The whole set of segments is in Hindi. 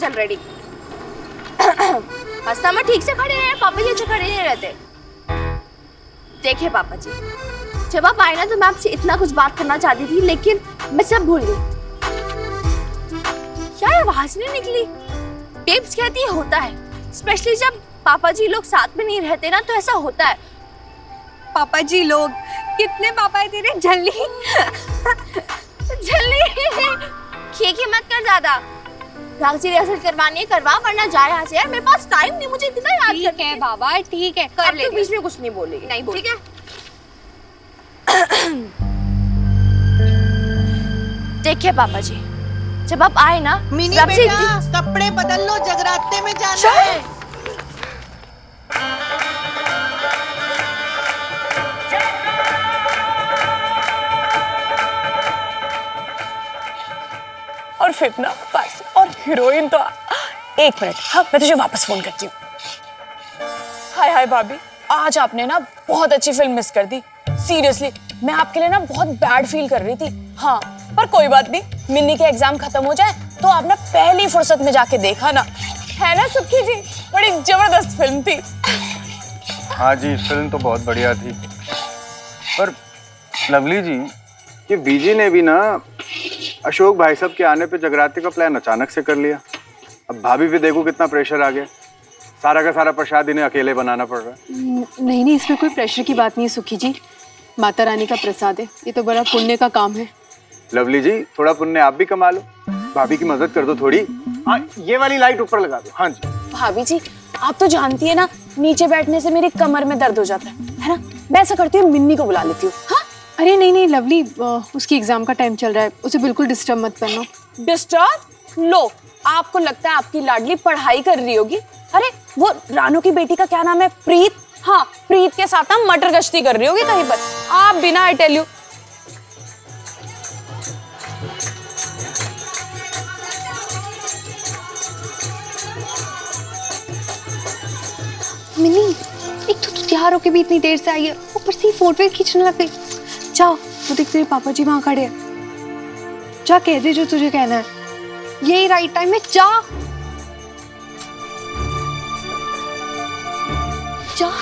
ऑलरेडी। हंसना मैं ठीक से खड़े हैं, पापा जी अच्छे खड़े नहीं रहते। देखिए पापा जी, जब आप आए ना तो मैं आपसे इतना कुछ बात करना चाहती थी, लेकिन मैं सब भूल गई। क्या आवाज नहीं निकली? बेब्स कहती है होता है, स्पेशली जब पापा जी लोग साथ में नहीं रहते ना तो ऐसा होता है। पापा जी लोग कितने पापा है तेरे? झल्ली झल्ली खीखी मत कर ज्यादा। राग जी रिहर्सल करवानी है करवा, वरना जाए यहाँ से यार, मेरे पास टाइम नहीं, मुझे इतना याद करना है। ठीक है बाबा, ठीक है कर ले। बीच में कुछ नहीं बोलेगी। नहीं बोल। ठीक है। देखिए पापा जी, जब आप आए ना मिनी बेटा, कपड़े बदल लो, जगराते में जाना है। और फिर ना बस, और हीरोइन तो एक मिनट, हाँ मैं तुझे वापस फोन करती हूँ। हाय हाय भाभी, आज आपने ना बहुत अच्छी फिल्म मिस कर दी। सीरियसली मैं आपके लिए ना बहुत बैड फील कर रही थी। हाँ पर कोई बात नहीं, मिन्नी के एग्जाम खत्म हो जाए तो आप ना पहली फुर्सत में जाके देखा ना, है ना सुखी जी? बड़ी जबरदस्त फिल्म थी। हाँ जी, फिल्म तो बहुत बढ़िया थी। पर लवली जी, ये बीजी ने भी ना अशोक भाई साहब के आने पे जगराते का प्लान अचानक से कर लिया। अब भाभी भी देखो कितना प्रेशर आ गया, सारा का सारा प्रसाद इन्हें अकेले बनाना पड़ रहा है। नहीं नहीं, इसमें कोई प्रेशर की बात नहीं है सुखी जी, माता रानी का प्रसाद है, ये तो बड़ा पुण्य का काम है। लवली जी, थोड़ा पुण्य आप भी कमा लो, भाभी की मदद कर दो थोड़ी। हाँ, ये वाली लाइट ऊपर लगा दो। हाँ जी भाभी जी, आप तो जानती है ना, नीचे बैठने से मेरी कमर में दर्द हो जाता है ना। मैं ऐसा करती हूँ, मिन्नी को बुला लेती हूँ। हाँ अरे नहीं नहीं लवली, उसकी एग्जाम का टाइम चल रहा है, उसे बिल्कुल डिस्टर्ब मत करना। डिस्टर्ब? लो, आपको लगता है आपकी लाडली पढ़ाई कर रही होगी? अरे वो रानू की बेटी का क्या नाम है, प्रीत? हाँ, प्रीत के साथ हम मटर गश्ती कर रही होगी कहीं पर। आप बिना, आई टेल यू। मिनी, एक तो तू तैयार होके भी इतनी देर से आई है, ऊपर से फोटो खींचने लग गई। जाओ, वो देख तेरे पापा जी वहां खड़े हैं, जा कह दे जो तुझे कहना है। यही राइट टाइम है, जा जा ना।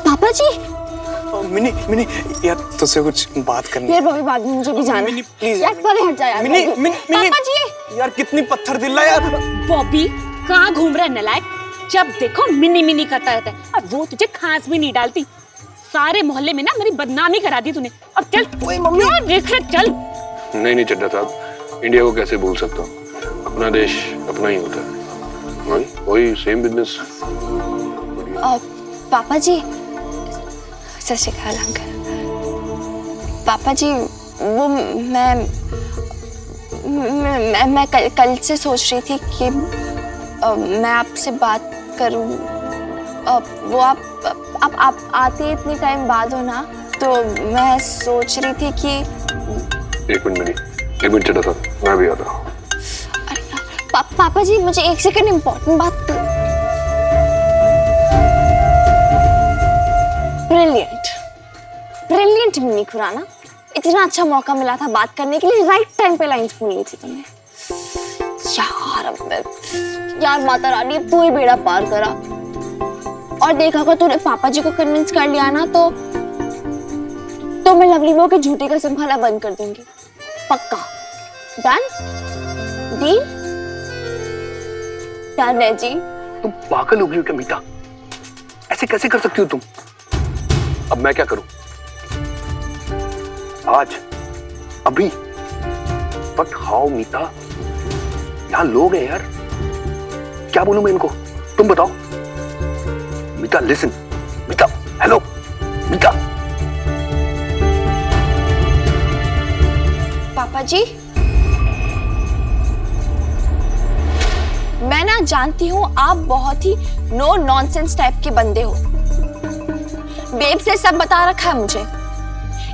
पापा जी। मिनी मिनी यार, तुझसे कुछ बात करनी है। यार भाभी, बाद में मुझे भी जाना है। मिनी प्लीज यार परे हट जा यार। मिनी मिनी पापा जी यार, कितनी पत्थर दिल है यार। बॉबी कहाँ घूम रहा है नलायक? जब देखो मिनी मिनी करता रहता है, और वो तुझे खांस भी नहीं डालती। सारे मोहल्ले में ना मेरी बदनामी करा दी तूने। अब चल। ओए मम्मी, देख रहे, चल। नहीं नहीं चड्ढा साहब, इंडिया को कैसे भूल सकता हूँ? अपना देश अपना ही होता है, वही सेम बिजनेस। पापा जी, सत श्री अकाल अंकल। पापा जी, वो मैं कल से सोच रही थी कि मैं आपसे बात करूं। वो आप आते इतने टाइम बाद हो ना, तो मैं सोच रही थी कि एक मिनट चड्ढा साहब, मैं भी आता हूँ। पापा जी, मुझे एक सेकंड इम्पोर्टेंट बात। ब्रिलियंट मिनी खुराना, इतना अच्छा मौका मिला था बात करने के लिए, राइट टाइम पे लाइंस बोल ली थी तुमने। यार माता रानी, अब तू ही बेड़ा पार करा। और देखा अगर तूने पापा जी को कन्विंस कर लिया ना, तो मैं लवली बहू की झूठी कसम खाना बंद कर दूंगी, पक्का। Done deal? डन है जी। तुम पागल हो गई हो क्या मीता? ऐसे कैसे कर सकती हो तुम? अब मैं क्या करूं? आज अभी बट हाउ मीता? यहां लोग हैं यार, क्या बोलूं मैं इनको? तुम बताओ। मीता लिसन, मीता हेलो, मीता। पापा जी, मैं ना जानती हूँ आप बहुत ही नो नॉनसेंस टाइप के बंदे हो। बेब से सब बता रखा है मुझे,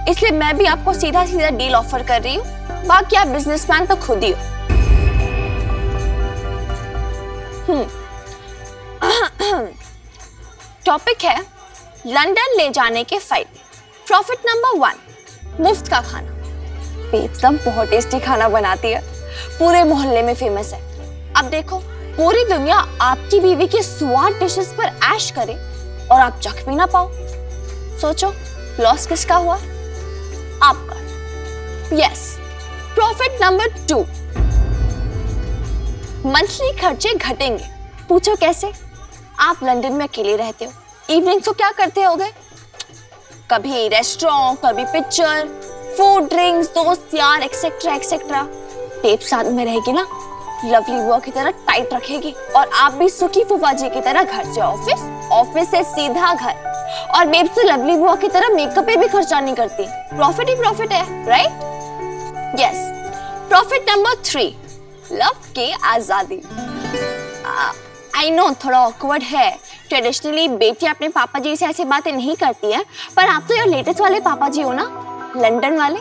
इसलिए मैं भी आपको सीधा सीधा डील ऑफर कर रही हूँ। बाकी आप बिजनेसमैन तो खुद ही हो। टॉपिक है लंदन ले जाने के फायदे। प्रॉफिट नंबर 1, मुफ्त का खाना। बेब्स हम बहुत टेस्टी खाना बनाती है, पूरे मोहल्ले में फेमस है। अब देखो, पूरी दुनिया आपकी बीवी के स्वाद डिशेस पर ऐश करे और आप चख भी ना पाओ। सोचो, लॉस किसका हुआ? आपका। यस। प्रॉफिट नंबर 2, मंथली खर्चे घटेंगे। पूछो कैसे? आप लंदन में अकेले रहते हो, इवनिंग को क्या करते होगे? कभी रेस्टोरेंट, कभी पिक्चर, फूड, ड्रिंक्स, दोस्त यार, एक्सेट्रा एक्सेट्रा। बेब साथ में रहेगी ना, लवली बुआ की तरह टाइट रखेगी, और आप भी सुखी फूफा जी की तरह घर से ऑफिस, ऑफिस से सीधा घर। और बेब से लवली बुआ की तरह मेकअप पे भी खर्चा नहीं करती। प्रॉफिट ही प्रॉफिट है, right? Yes. Profit number 3, love की आजादी। आई नो थोड़ा ऑकवर्ड है, ट्रेडिशनली बेटी अपने पापा जी से ऐसी बातें नहीं करती है, पर आप तो यार लेटेस्ट वाले पापा जी हो ना, लंदन वाले।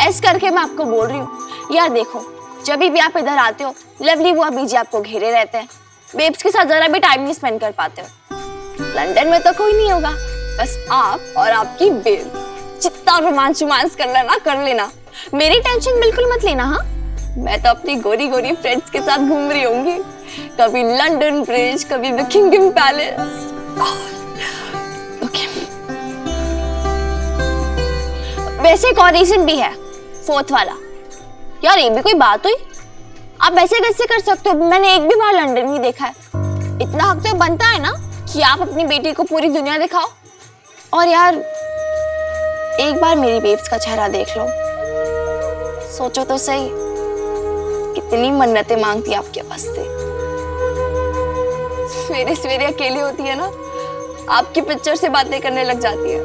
ऐस करके मैं आपको बोल रही हूँ यार, देखो जब भी आप इधर आते हो, लवली बुआ बीजी आपको घेरे रहते हैं, बेब्स के साथ जरा भी टाइम नहीं स्पेंड कर पाते हो। लंदन में तो कोई नहीं होगा, बस आप और आपकी बेब्स। जितना रोमांस करना ना कर लेना, मेरी टेंशन बिल्कुल मत लेना। हाँ, मैं तो अपनी गोरी गोरी फ्रेंड्स के साथ घूम रही होंगी, कभी लंदन ब्रिज, कभी बकिंगहम पैलेस। वैसे एक और रीजन भी है, 4th वाला। यार ये भी कोई बात हुई? आप ऐसे कैसे कर सकते हो? मैंने एक भी बार लंदन ही देखा है। इतना हक तो बनता है ना कि आप अपनी बेटी को पूरी दुनिया दिखाओ। और यार एक बार मेरी बेब्स का चेहरा देख लो, सोचो तो सही, कितनी मन्नतें मांगती आपके वास्ते। सवेरे सवेरे अकेली होती है ना, आपकी पिक्चर से बातें करने लग जाती है।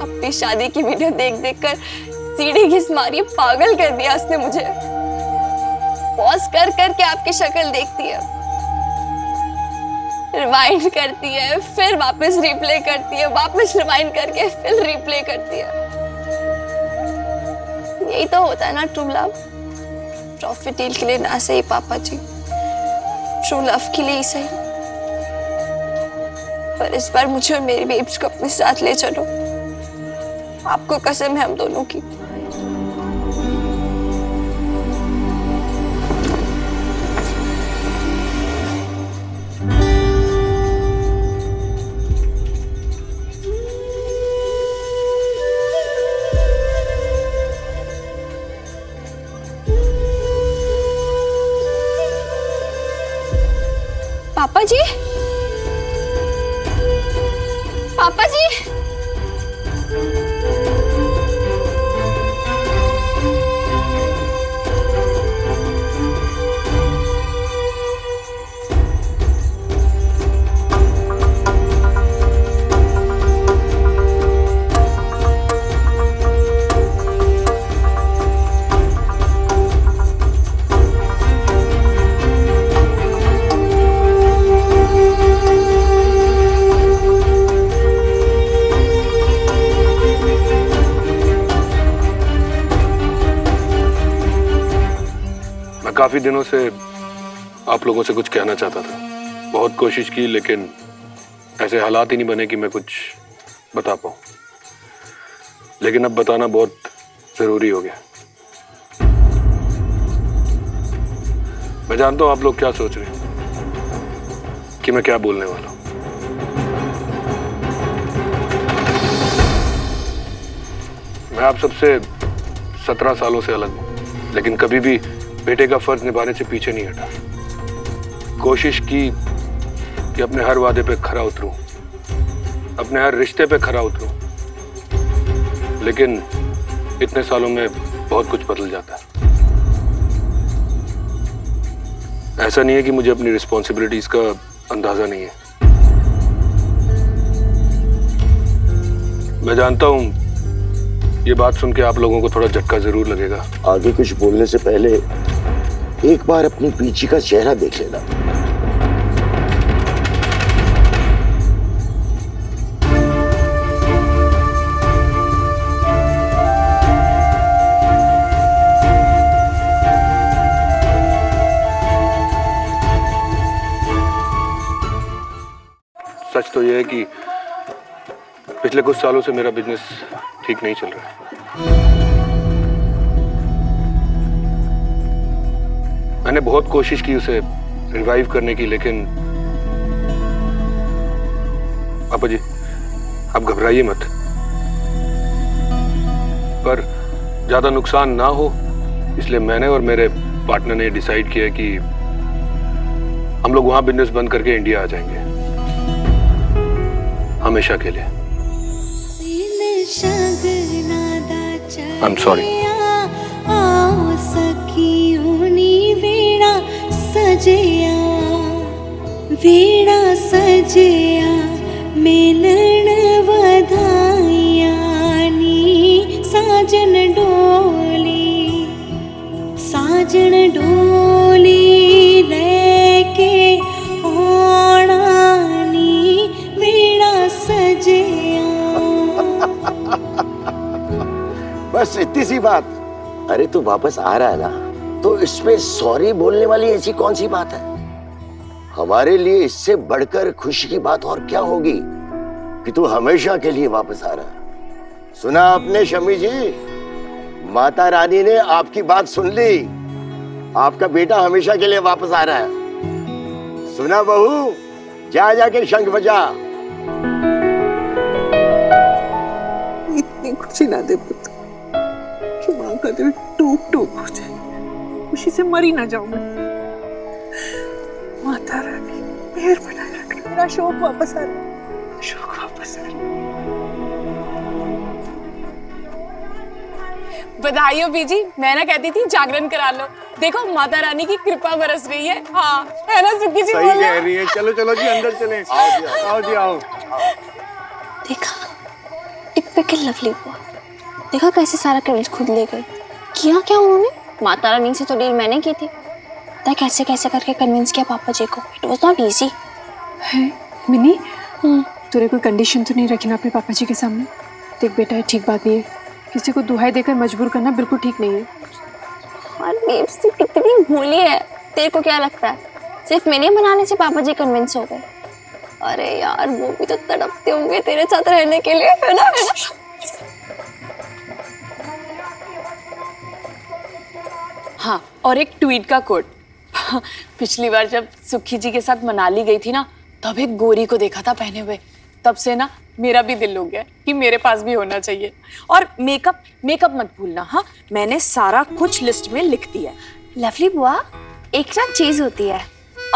अपनी शादी की वीडियो देख देख कर सीढ़ी घिस मारी, पागल कर दिया उसने मुझे। पॉज कर करके आपकी शक्ल देखती है, रिवाइंड करती है, फिर वापस रिप्ले करती है, वापस रिवाइंड करके फिर रिप्ले करती है। यही तो होता है ना ट्रू लव। प्रॉफिट डील के लिए ना सही पापा जी, ट्रू लव के लिए ही सही। पर इस बार मुझे और मेरी बेब्स को अपने साथ ले चलो, आपको कसम है हम दोनों की। पापा जी, पापा जी, काफी दिनों से आप लोगों से कुछ कहना चाहता था, बहुत कोशिश की, लेकिन ऐसे हालात ही नहीं बने कि मैं कुछ बता पाऊं। लेकिन अब बताना बहुत जरूरी हो गया। मैं जानता हूं आप लोग क्या सोच रहे हैं कि मैं क्या बोलने वाला हूं। मैं आप सबसे 17 सालों से अलग हूं, लेकिन कभी भी बेटे का फर्ज निभाने से पीछे नहीं हटा। कोशिश की कि अपने हर वादे पे खरा उतरूं, अपने हर रिश्ते पे खरा उतरूं, लेकिन इतने सालों में बहुत कुछ बदल जाता है। ऐसा नहीं है कि मुझे अपनी रिस्पॉन्सिबिलिटीज का अंदाजा नहीं है। मैं जानता हूं ये बात सुन के आप लोगों को थोड़ा झटका जरूर लगेगा। आगे कुछ बोलने से पहले एक बार अपनी पीछे का चेहरा देख लेना। सच तो यह है कि पिछले कुछ सालों से मेरा बिजनेस ठीक नहीं चल रहा है। मैंने बहुत कोशिश की उसे रिवाइव करने की, लेकिन पापा जी आप घबराइए मत, पर ज्यादा नुकसान ना हो इसलिए मैंने और मेरे पार्टनर ने डिसाइड किया कि हम लोग वहां बिजनेस बंद करके इंडिया आ जाएंगे हमेशा के लिए। I am sorry. वीणा सजया मिलन वधाइया नी साजन डोली लेके आना नी वीणा सजया। बस इतनी सी बात। अरे तू वापस आ रहा है ना, तो इसमें सॉरी बोलने वाली ऐसी कौन सी बात है? हमारे लिए इससे बढ़कर खुशी की बात और क्या होगी कि तू हमेशा के लिए वापस आ रहा है। सुना आपने शमी जी, माता रानी ने आपकी बात सुन ली, आपका बेटा हमेशा के लिए वापस आ रहा है। सुना बहू, जा जाके शंख बजा। इतनी खुशी ना दे पुत्र कि मां का दिल टूट टूट हो जाए, खुशी से मर ही ना जाऊं मैं। माता रानी मेहर बनाए रख, मेरा शौक वापस आ रहा, शौक वापस आ रहा। बधाई हो बीजी, मैं ना कहती थी जागरण करा लो, देखो माता रानी की कृपा बरस रही है। हाँ है ना सुखी जी? सही कह रही है। चलो चलो जी अंदर चलें। आओ जी आओ। देखा टिपिकल लवली बुआ, देखा कैसे सारा क्रेडिट खुद ले गई। किया क्या उन्होंने? माता रानी से तो डील मैंने की थी, कैसे कैसे करके कन्विंस किया पापा जी को। It was not easy. है मिनी, तूने कोई कंडीशन तो नहीं रखी ना अपने पापा जी के सामने? देख बेटा, ये ठीक बात नहीं है, किसी को दुहाई देकर मजबूर करना बिल्कुल ठीक नहीं है। और बेब्स तू कितनी भोली है, तेरे को क्या लगता है सिर्फ मेरे मनाने से पापा जी कन्विंस हो गए? अरे यार वो भी तो तड़पते होंगे तेरे साथ रहने के लिए, है ना? हाँ, और एक ट्वीट का कोट। पिछली बार जब सुखी जी के साथ मनाली गई थी ना, तब एक गोरी को देखा था पहने हुए, तब से ना मेरा भी दिल हो गया कि मेरे पास भी होना चाहिए। और मेकअप मत भूलना। हाँ, मैंने सारा कुछ लिस्ट में लिख दिया है। लवली बुआ, एक ना चीज होती है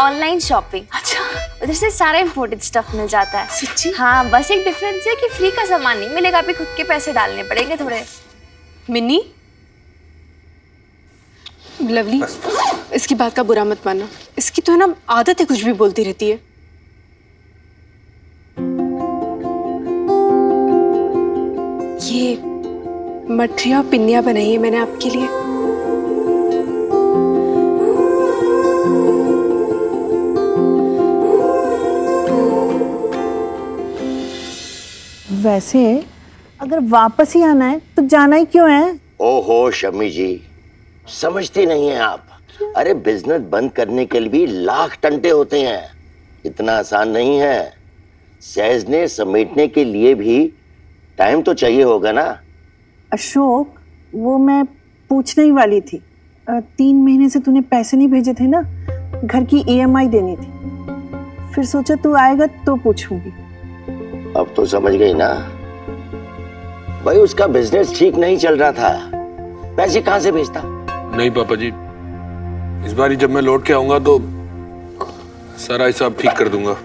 ऑनलाइन शॉपिंग। अच्छा, उधर से सारा इम्पोर्टेड स्टफ मिल जाता है। सच्ची? हाँ, बस एक डिफरेंस है कि फ्री का सामान नहीं मिलेगा, भी खुद के पैसे डालने पड़ेंगे थोड़े। मिनी, लवली, इसकी बात का बुरा मत मानना, इसकी तो है ना आदत है कुछ भी बोलती रहती है। ये मठरिया पिन्निया बनाई है मैंने आपके लिए। वैसे अगर वापस ही आना है तो जाना ही क्यों है? ओहो शमी जी, समझती नहीं है आप। अरे बिजनेस बंद करने के लिए भी लाख टंटे होते हैं, इतना आसान नहीं है। सहज ने समेटने के लिए भी टाइम तो चाहिए होगा ना। अशोक, वो मैं पूछने ही वाली थी, 3 महीने से तूने पैसे नहीं भेजे थे ना, घर की EMI देनी थी, फिर सोचा तू आएगा तो पूछूंगी। अब तो समझ गई ना भाई, उसका बिजनेस ठीक नहीं चल रहा था, पैसे कहां से भेजता? नहीं पापा जी, इस बार जब मैं लौट के आऊंगा तो सारा हिसाब ठीक कर दूंगा।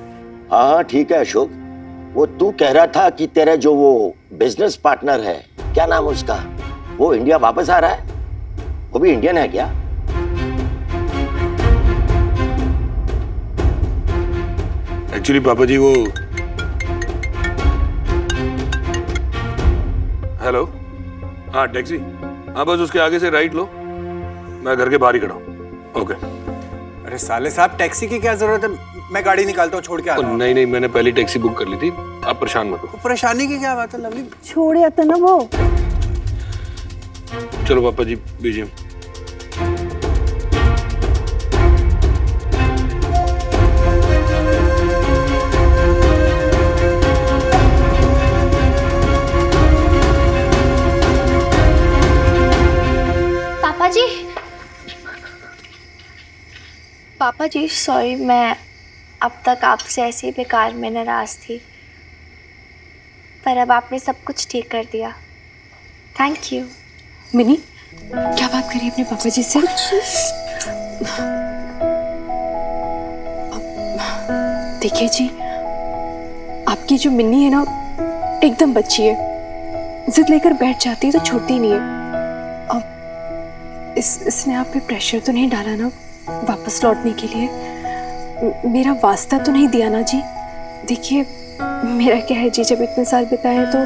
हाँ ठीक है अशोक, वो तू कह रहा था कि तेरा जो वो बिजनेस पार्टनर है, क्या नाम है उसका, वो इंडिया वापस आ रहा है, वो भी इंडियन है क्या? एक्चुअली पापा जी वो, हेलो, हाँ टैक्सी, हाँ बस उसके आगे से राइट लो, मैं घर के बाहर ही खड़ा हूँ। ओके। अरे साले साहब, टैक्सी की क्या जरूरत है, मैं गाड़ी निकालता हूँ, छोड़ के आता हूँ। नहीं, मैंने पहले टैक्सी बुक कर ली थी, आप परेशान मत हो। परेशानी की क्या बात है लवली, छोड़ आता ना वो। चलो पापा जी बीजिए। पापा जी सॉरी, मैं अब तक आपसे ऐसे ही बेकार में नाराज थी, पर अब आपने सब कुछ ठीक कर दिया। Thank you. मिनी, क्या बात करी अपने पापा जी से? देखिए जी, आपकी जो मिन्नी है ना, एकदम बच्ची है, जिद लेकर बैठ जाती है तो छोड़ती नहीं है। अब इसने आप पे प्रेशर तो नहीं डाला ना वापस लौटने के लिए? मेरा वास्ता तो नहीं दिया ना जी? देखिए मेरा क्या है जी, जब इतने साल बिताए हैं तो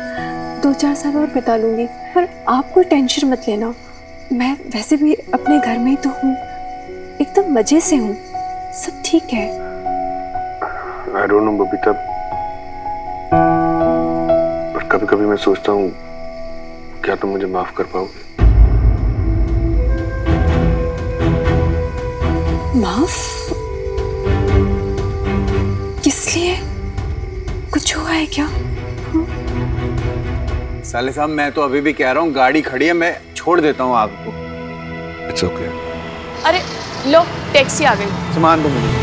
2-4 साल और बिता लूंगी, पर आप कोई टेंशन मत लेना। मैं वैसे भी अपने घर में ही तो हूँ, एकदम मजे से हूँ, सब ठीक है। I don't know बबीता, पर कभी कभी मैं सोचता हूँ क्या तुम मुझे माफ कर पाओगे? माफ? किस लिए? कुछ हुआ है क्या? साले साहब मैं तो अभी भी कह रहा हूँ गाड़ी खड़ी है, मैं छोड़ देता हूँ आपको। It's okay. अरे लो, टैक्सी आ गई। सामान दो मुझे।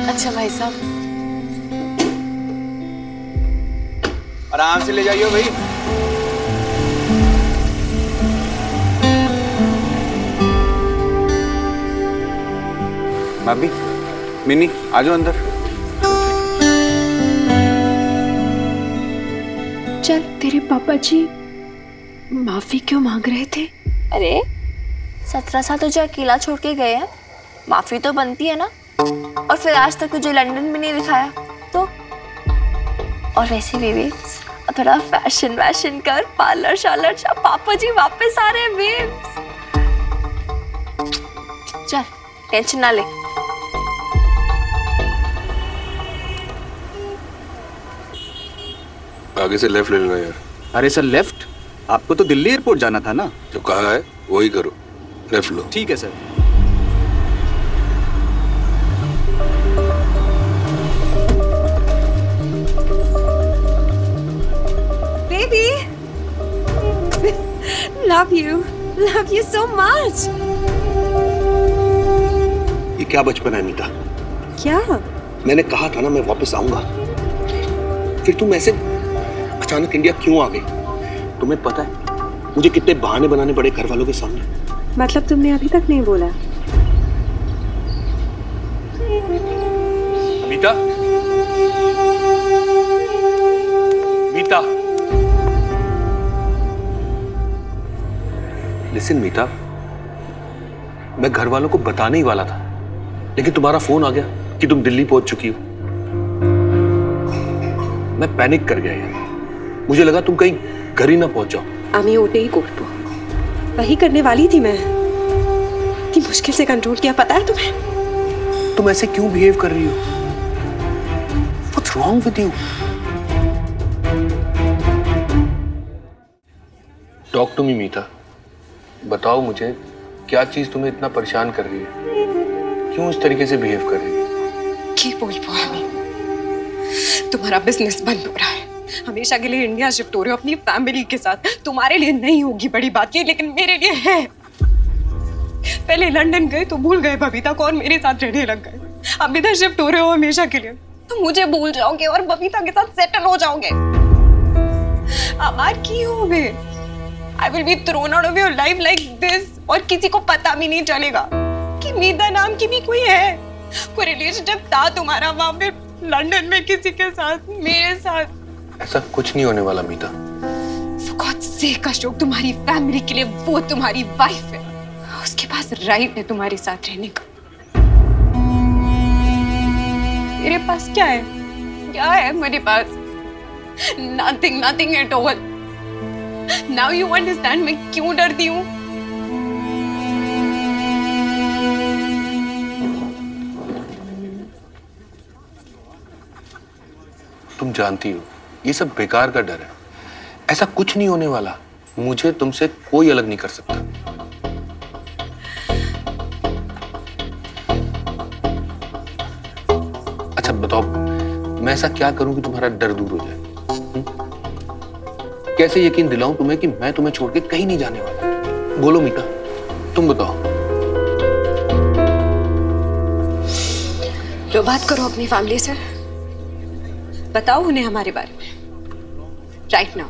अच्छा भाई साहब, आराम से ले जाइए भाई। भाभी, मिनी आ जाओ अंदर। चल, तेरे पापा जी माफी क्यों मांग रहे थे? अरे 17 साल तुझे अकेला छोड़ के गए हैं, माफी तो बनती है ना। और फिर आज तक तुझे लंदन में नहीं दिखाया तो। और वैसे भी थोड़ा फैशन वैशन कर, पार्लर शार्लर, पापा जी वापस आ रहे हैं बेब्स। चल टेंशन ना ले। आगे से लेफ्ट ले लेना यार। अरे सर लेफ्ट? आपको तो दिल्ली एयरपोर्ट जाना था ना। जो कहा है वही करो, लेफ्ट लो। ठीक है sir. Baby, love you so much. ये क्या बचपन है मीता? क्या? मैंने कहा था ना मैं वापस आऊंगा, फिर तुम ऐसे अचानक इंडिया क्यों आ गई? तुम्हें पता है मुझे कितने बहाने बनाने पड़े घर वालों के सामने? मतलब तुमने अभी तक नहीं बोला? मीता, मीता, लिसन मीता, मैं घर वालों को बताने ही वाला था, लेकिन तुम्हारा फोन आ गया कि तुम दिल्ली पहुंच चुकी हो। मैं पैनिक कर गया यार, मुझे लगा तुम कहीं घर ही ना पहुंच जाओ। আমি ওটাই করব, वही करने वाली थी मैं। इतनी मुश्किल से कंट्रोल किया, पता है तुम्हें? तुम ऐसे क्यों बिहेव कर रही हो? What's wrong with you? Talk to me, मीता। बताओ मुझे क्या चीज तुम्हें इतना परेशान कर रही है? क्यों इस तरीके से बिहेव कर रही है? की बोल पामी, तुम्हारा बिजनेस बंद हो रहा है, हमेशा के लिए इंडिया शिफ्ट हो रहे हो अपनी फैमिली के साथ। तुम्हारे लिए नहीं होगी बड़ी बात ये, लेकिन मेरे लिए है। पहले लंदन गए तो भूल गए बबीता को और मेरे साथ रहने लग गए। अब इधर शिफ्ट हो रहे हो हमेशा के लिए तो मुझे भूल जाओगे और बबीता के साथ सेटल हो जाओगे। अमार की हो गए, I will be thrown out of your life like this, और किसी को पता भी नहीं चलेगा कि मीता नाम की भी कोई है, कोई रिलेशनशिप था तुम्हारा वहां पे लंदन में किसी के साथ, मेरे साथ। ऐसा कुछ नहीं होने वाला मीता। For God's sake अशोक, तुम्हारी फैमिली के लिए वो तुम्हारी वाइफ है, उसके पास राइट है तुम्हारे साथ रहने का। मेरे पास क्या है? क्या है मेरे पास? Nothing, nothing at all. Now you understand मैं क्यों डरती हूँ? तुम जानती हो ये सब बेकार का डर है, ऐसा कुछ नहीं होने वाला। मुझे तुमसे कोई अलग नहीं कर सकता। अच्छा बताओ, मैं ऐसा क्या करूं कि तुम्हारा डर दूर हो जाए? कैसे यकीन दिलाऊं तुम्हें कि मैं तुम्हें छोड़ के कहीं नहीं जाने वाला? बोलो मीता, तुम बताओ। लो बात करो अपनी फैमिली से, बताओ उन्हें हमारे बारे में राइट नाउ।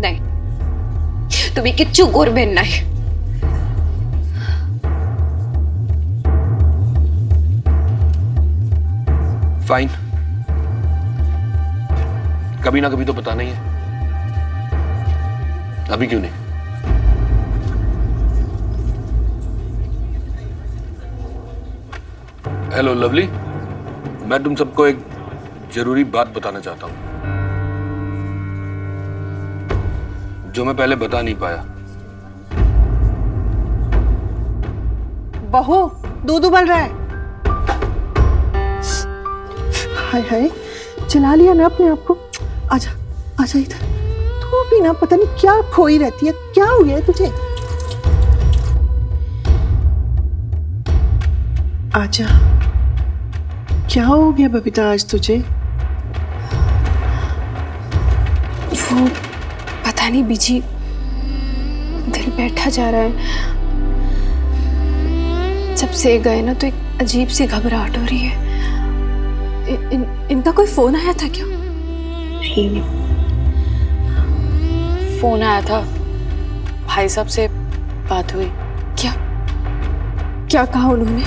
नहीं, तुम्हें किच्चू गोर बनना है। फाइन, कभी ना कभी तो बताना ही है। अभी क्यों नहीं? हेलो लवली, मैं तुम सबको एक जरूरी बात बताना चाहता हूं जो मैं पहले बता नहीं पाया। बहू दूध उबल रहा है। हाय हाय, चला लिया ना अपने आप को। आजा आजा इधर। तू भी ना पता नहीं क्या खोई रहती है, क्या हो गया है तुझे? आजा। क्या हो गया बबीता आज तुझे? वो पता नहीं बीजी, दिल बैठा जा रहा है। जब से गए ना तो एक अजीब सी घबराहट हो रही है। इनका कोई फोन आया था क्या? नहीं। फोन आया था, भाई साहब से बात हुई। क्या क्या कहा उन्होंने?